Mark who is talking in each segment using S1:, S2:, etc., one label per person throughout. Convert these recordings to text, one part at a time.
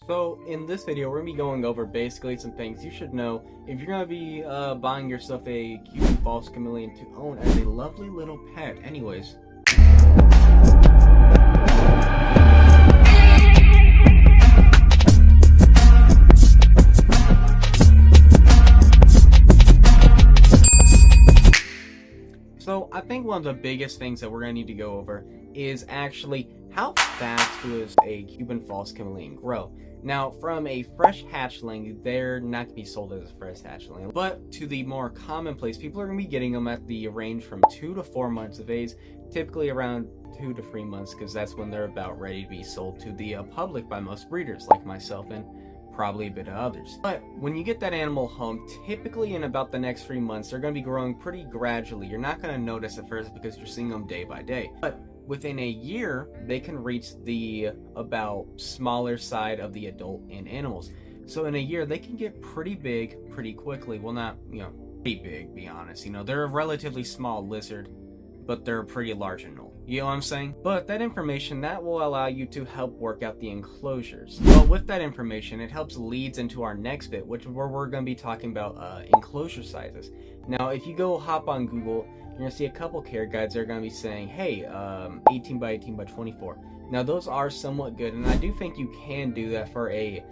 S1: So in this video, we're going to be going over basically some things you should know if you're going to be buying yourself a Cuban False Chameleon to own as a lovely little pet. Anyways. So I think one of the biggest things that we're going to need to go over is actually how fast does a Cuban False Chameleon grow? Now, from a fresh hatchling, they're not going to be sold as a fresh hatchling, but to the more commonplace, people are going to be getting them at the range from 2 to 4 months of age, typically around 2 to 3 months, because that's when they're about ready to be sold to the public by most breeders, like myself and probably a bit of others. But when you get that animal home, typically in about the next 3 months, they're going to be growing pretty gradually. You're not going to notice at first because you're seeing them day by day. But within a year, they can reach the about smaller side of the adult in animals. So in a year, they can get pretty big pretty quickly. Well, not, pretty big, be honest. They're a relatively small lizard, but they're pretty large and old. You know what I'm saying? But that information, that will allow you to help work out the enclosures. But with that information, it helps leads into our next bit, which where we're going to be talking about enclosure sizes. Now, if you go hop on Google, you're going to see a couple care guides that are going to be saying, hey, 18 by 18 by 24. Now, those are somewhat good, and I do think you can do that for a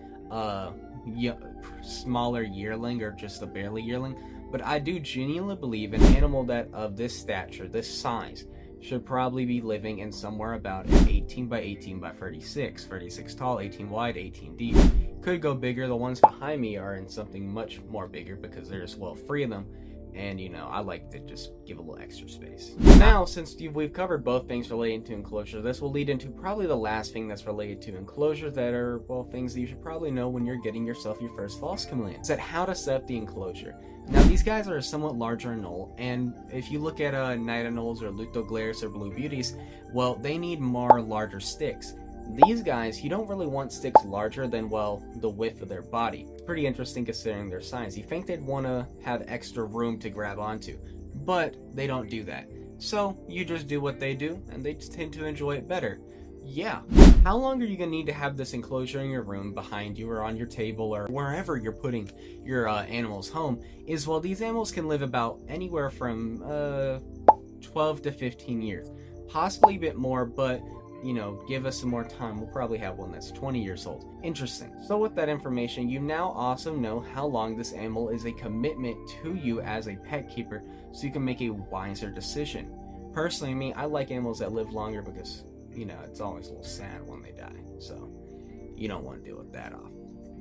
S1: smaller yearling or just a barely yearling. But I do genuinely believe an animal that of this stature, this size, should probably be living in somewhere about an 18 by 18 by 36 tall, 18 wide, 18 deep. Could go bigger. The ones behind me are in something much more bigger because there's, well, 3 of them. And, I like to just give a little extra space. Now, since we've covered both things relating to enclosure, this will lead into probably the last thing that's related to enclosure that are, well, things that you should probably know when you're getting yourself your first false chameleon. Is that how to set up the enclosure. Now, these guys are a somewhat larger anole, and if you look at night anoles or lutoglaris or blue beauties, well, they need more larger sticks. These guys, you don't really want sticks larger than, well, the width of their body. It's pretty interesting considering their size. You think they'd want to have extra room to grab onto, but they don't do that. So you just do what they do, and they tend to enjoy it better. Yeah. How long are you going to need to have this enclosure in your room, behind you, or on your table, or wherever you're putting your animals home, is, well, these animals can live about anywhere from 12 to 15 years. Possibly a bit more, but give us some more time. We'll probably have one that's 20 years old. Interesting. So with that information, you now also know how long this animal is a commitment to you as a pet keeper, so you can make a wiser decision. Personally, me, I like animals that live longer because, it's always a little sad when they die. So you don't want to deal with that often.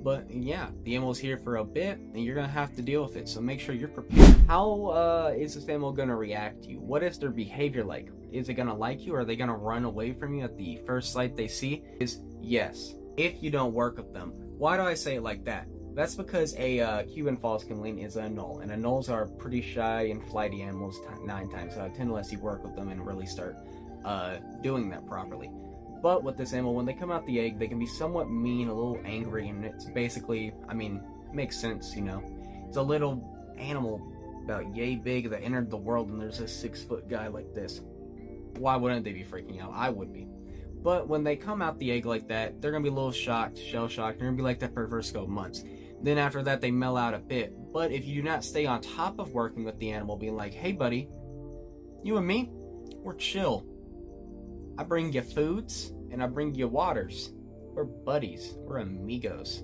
S1: But yeah, the animal's here for a bit, and you're going to have to deal with it, so make sure you're prepared. How is this animal going to react to you? What is their behavior like? Is it going to like you, or are they going to run away from you at the first sight they see? Is yes, if you don't work with them. Why do I say it like that? That's because a Cuban False Chameleon is an Anole, and Anoles are pretty shy and flighty animals 9 times out of 10 unless you work with them and really start doing that properly. But with this animal, when they come out the egg, they can be somewhat mean, a little angry, and it's basically, makes sense, It's a little animal about yay big that entered the world, and there's a 6-foot guy like this. Why wouldn't they be freaking out? I would be. But when they come out the egg like that, they're going to be a little shocked, shell-shocked. They're going to be like that for the first couple months. Then after that, they mellow out a bit. But if you do not stay on top of working with the animal, being like, hey, buddy, you and me, we're chill. I bring you foods, and I bring you waters. We're buddies. We're amigos.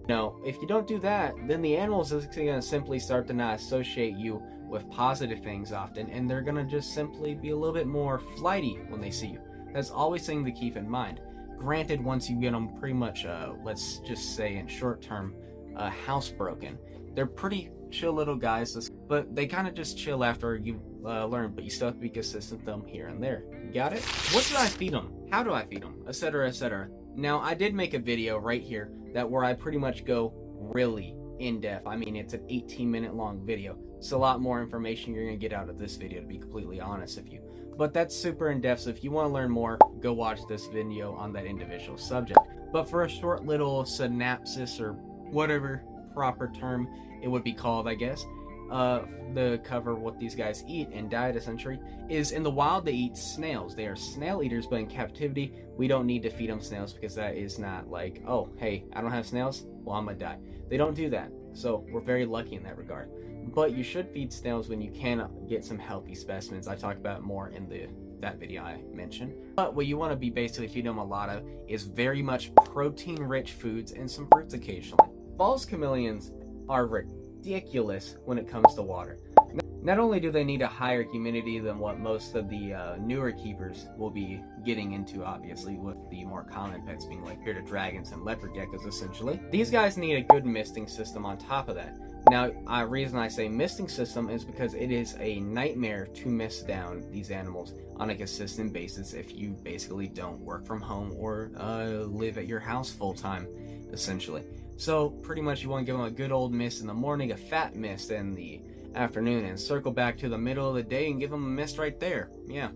S1: If you don't do that, then the animals is going to simply start to not associate you with positive things often, and they're going to just simply be a little bit more flighty when they see you. That's always something to keep in mind. Granted, once you get them pretty much, let's just say in short term, housebroken, they're pretty chill little guys, but they kind of just chill after you learn, but you still have to be consistent with them here and there. Got it? What do I feed them? How do I feed them? Etc, etc. Now, I did make a video right here where I pretty much go really in-depth. It's an 18-minute long video. It's a lot more information you're going to get out of this video, to be completely honest with you. But that's super in-depth, so if you want to learn more, go watch this video on that individual subject. But for a short little synopsis, or whatever proper term it would be called, I guess, the cover what these guys eat in diet essentially is in the wild they eat snails. They are snail eaters, but in captivity we don't need to feed them snails because that is not like, oh hey, I don't have snails, well I'm gonna die. They don't do that, so we're very lucky in that regard. But you should feed snails when you can get some healthy specimens. I talk about more in that video I mentioned. But what you want to be basically feeding them a lot of is very much protein rich foods and some fruits occasionally. False chameleons are ridiculous when it comes to water. Not only do they need a higher humidity than what most of the newer keepers will be getting into, obviously, with the more common pets being like bearded dragons and leopard geckos, essentially. These guys need a good misting system on top of that. Now, the reason I say misting system is because it is a nightmare to mist down these animals on a consistent basis if you basically don't work from home or live at your house full time, essentially. So pretty much you want to give them a good old mist in the morning, a fat mist in the afternoon, and circle back to the middle of the day and give them a mist right there. Yeah.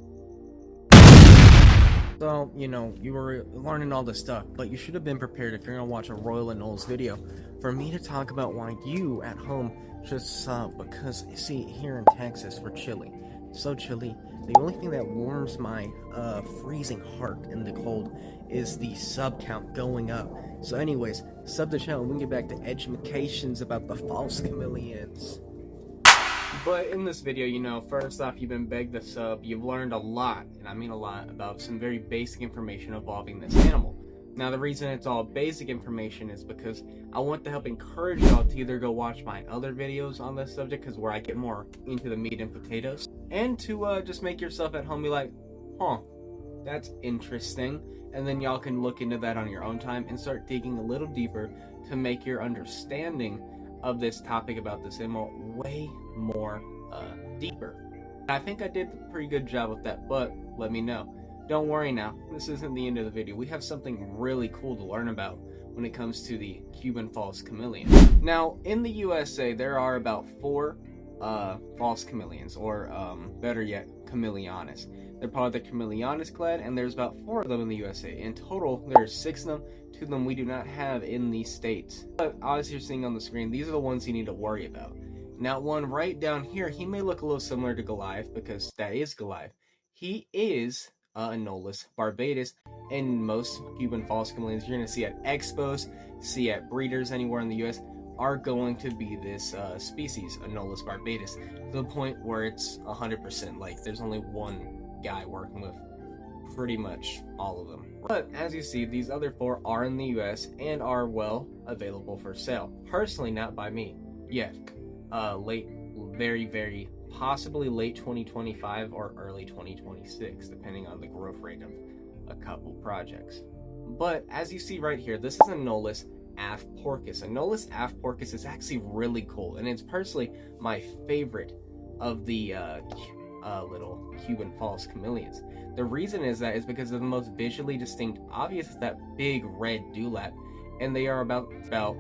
S1: So, you know, you were learning all this stuff, but you should have been prepared if you're going to watch a Royal Anoles video for me to talk about why you at home should sub, because, you see, here in Texas, we're chilly. So chilly. The only thing that warms my freezing heart in the cold is the sub count going up. So anyways, sub the channel and we can get back to educations about the false chameleons. But in this video, you know, first off, you've been begged to sub. You've learned a lot, and I mean a lot, about some very basic information involving this animal. Now, the reason it's all basic information is because I want to help encourage y'all to either go watch my other videos on this subject, because where I get more into the meat and potatoes, and to just make yourself at home be like, huh, that's interesting. And then y'all can look into that on your own time and start digging a little deeper to make your understanding of this topic about this animal way more deeper. I think I did a pretty good job with that, but let me know. Don't worry now, this isn't the end of the video. We have something really cool to learn about when it comes to the Cuban False Chameleon. Now, in the USA, there are about 4 false chameleons, or better yet, Chameleonis. They're part of the Chameleonis clade, and there's about 4 of them in the USA. In total, there's 6 of them. 2 of them we do not have in these states. But as you're seeing on the screen, these are the ones you need to worry about. Now, one right down here, he may look a little similar to Goliath, because that is Goliath. He is Anolis, Barbatus, and most Cuban false chameleons you're going to see at expos, see at breeders anywhere in the US, are going to be this species, Anolis barbatus, to the point where it's 100%, like there's only one guy working with pretty much all of them. But as you see, these other 4 are in the US and are well available for sale. Personally, not by me yet. Very possibly late 2025 or early 2026, depending on the growth rate of a couple projects. But as you see right here, this is Anolis Porcus. Anolis Porcus is actually really cool, and it's personally my favorite of the little Cuban false chameleons. The reason is because of the most visually distinct, obvious is that big red dewlap, and they are about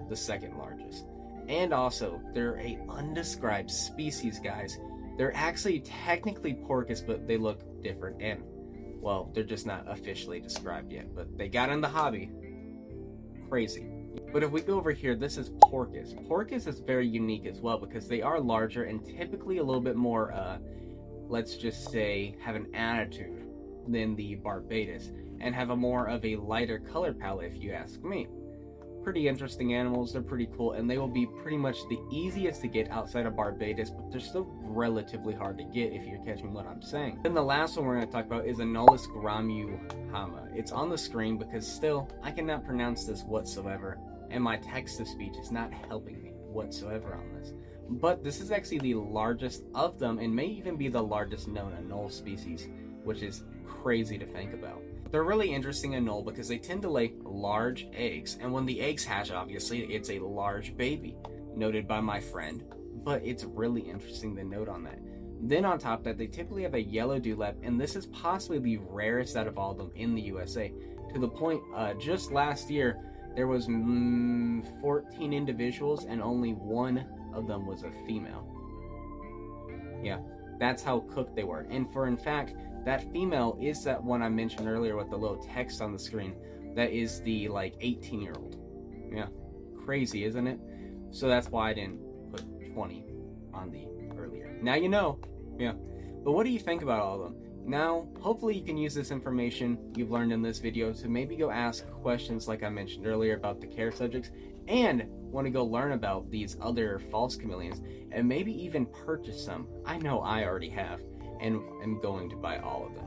S1: the second largest. And also, they're a undescribed species, guys. They're actually technically porcus, but they look different, and well, they're just not officially described yet, but they got in the hobby. Crazy. But if we go over here, this is porcus. Porcus is very unique as well because they are larger and typically a little bit more, let's just say, have an attitude than the Barbatus, and have a more of a lighter color palette if you ask me. Pretty interesting animals, they're pretty cool, and they will be pretty much the easiest to get outside of Barbatus, but they're still relatively hard to get if you're catching what I'm saying. Then the last one we're going to talk about is Anolis gramuhama. It's on the screen because still, I cannot pronounce this whatsoever, and my text-to-speech is not helping me whatsoever on this. But this is actually the largest of them, and may even be the largest known Anole species, which is crazy to think about. They're really interesting Anole because they tend to lay large eggs, and when the eggs hatch, obviously, it's a large baby, noted by my friend, but it's really interesting to note on that. Then on top of that, they typically have a yellow dewlap, and this is possibly the rarest out of all of them in the USA, to the point, just last year, there was 14 individuals, and only 1 of them was a female. Yeah, that's how cooked they were. And in fact, that female is that one I mentioned earlier with the little text on the screen. That is the, like, 18-year-old. Yeah, crazy, isn't it? So that's why I didn't put 20 on the Now you know. Yeah. But what do you think about all of them? Now, hopefully you can use this information you've learned in this video to maybe go ask questions like I mentioned earlier about the care subjects, and want to go learn about these other false chameleons, and maybe even purchase some. I know I already have, and am going to buy all of them.